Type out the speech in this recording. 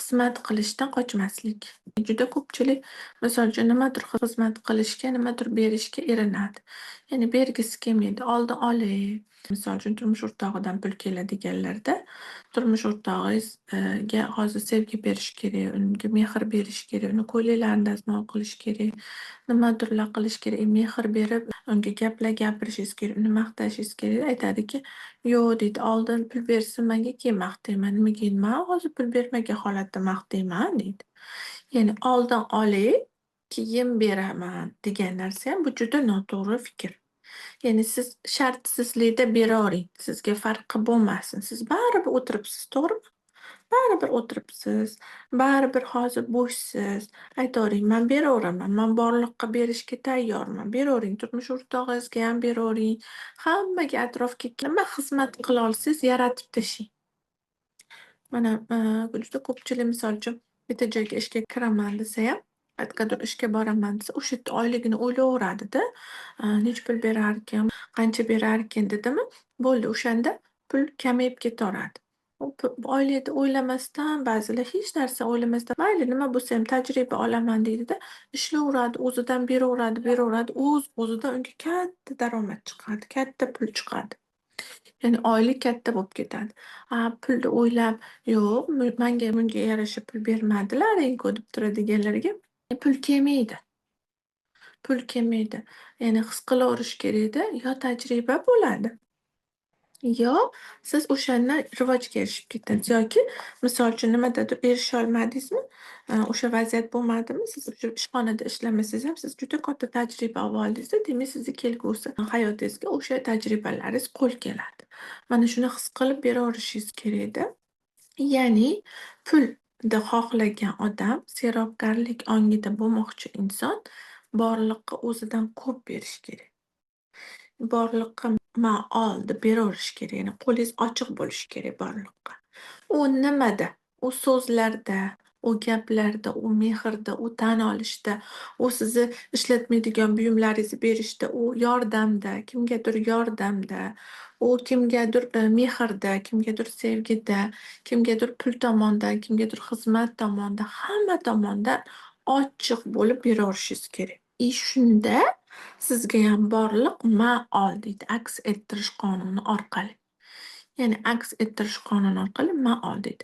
xizmat qilishdan qochmaslik. Juda ko'pchilik misol uchun nimadir xizmat qilishga, nimadir berishga erinadi. Ya'ni bergisi kelmaydi. Oldin olay. Misol uchun turmush o'rtog'idan pul keladiganlarda turmush o'rtog'ingizga hozir sevgi berish kerak, unga mehr berish kerak, uni ko'ylaklarini dazmol qilish kerak, nimadirlar qilish kerak. Mehr berib, unga gaplar gapirishingiz kerak, uni maqtashingiz kerak. Aytadiki, "Yo'q" deydi, "oldin pul bersinmanga keyin maqtayman. Nimaga endi man hozir pul bermagan holatda maqtayman" deydi. Ya'ni oldin olay, keyin beraman degan narsa ham bu juda noto'g'ri fikr. Ya'ni siz shartsizlikda beravering, sizga farqi bo'lmasin. Siz baribir o'tiribsiz, to'g'rimi? Baribir o'tiribsiz, baribir hozir bo'shsiz. Aytavering, "Man beraveraman, man borliqqa berishga tayyorman." Beravering, turmush o'rtog'ingizga ham beravering. Hammaga atrofga nima xizmat qila olsangiz yaratib tashlang. Mana, juda ko'pchilik misol uchun bitta joyga ishga kiraman desa ham, qayergadir ishga boraman desa, o'sha yerda oyligini o'ylayveradida, necha pul berarkin, qancha berarkin dedimi, bo'ldi o'shanda pul kamayib ketaveradi. U oylikni o'ylamasdan, ba'zilar hech narsa o'ylamasdan, mayli nima bo'lsa ham tajriba olaman deydida, ishlayveradi, o'zidan beraveradi, o'z-o'zidan unga katta daromad chiqadi, katta pul chiqadi. Ya'ni oylik katta bo'lib ketadi. Pulni o'ylab, "Yo'q, bunga yarasha pul bermadilaring-ku" deb turadiganlarga pul kelmaydi. Pul kelmaydi. Ya'ni his qilaverish kerakda, yo tajriba bo'ladi, yo siz o'shandan rivojga erishib ketasiz yoki misol uchun nimadadir erisholmadingizmi, o'sha vaziyat bo'lmadimi, siz o'sha ishxonada ishlamasangiz ham siz juda katta tajriba oldingizda, demak sizni kelgusi hayotingizga o'sha tajribalaringiz qo'l keladi. Mana shuni his qilib beraverishingiz kerakda. Ya'ni pulni xohlagan odam, sehrobgarlik ongida bo'lmoqchi inson borliqqa o'zidan ko'p berishi kerak. Borliqqa "man ol" deb beraverish kerak. Ya'ni qo'lingiz ochiq bo'lishi kerak borliqqa. U nimada? U so'zlarda, u gaplarda, u mehrda, u tan olishda, u sizni ishlatmaydigan buyumlaringizni berishda, u yordamda, kimgadir yordamda, u kimgadir mehrda, kimgadir sevgida, kimgadir pul tomondan, kimgadir xizmat tomondan, hamma tomondan ochiq bo'lib beraverishingiz kerak. Shunda sizgayam borliq "man ol" deydi aks ettirish qonuni orqali. Ya'ni aks ettirish qonuni orqali "man ol" deydi.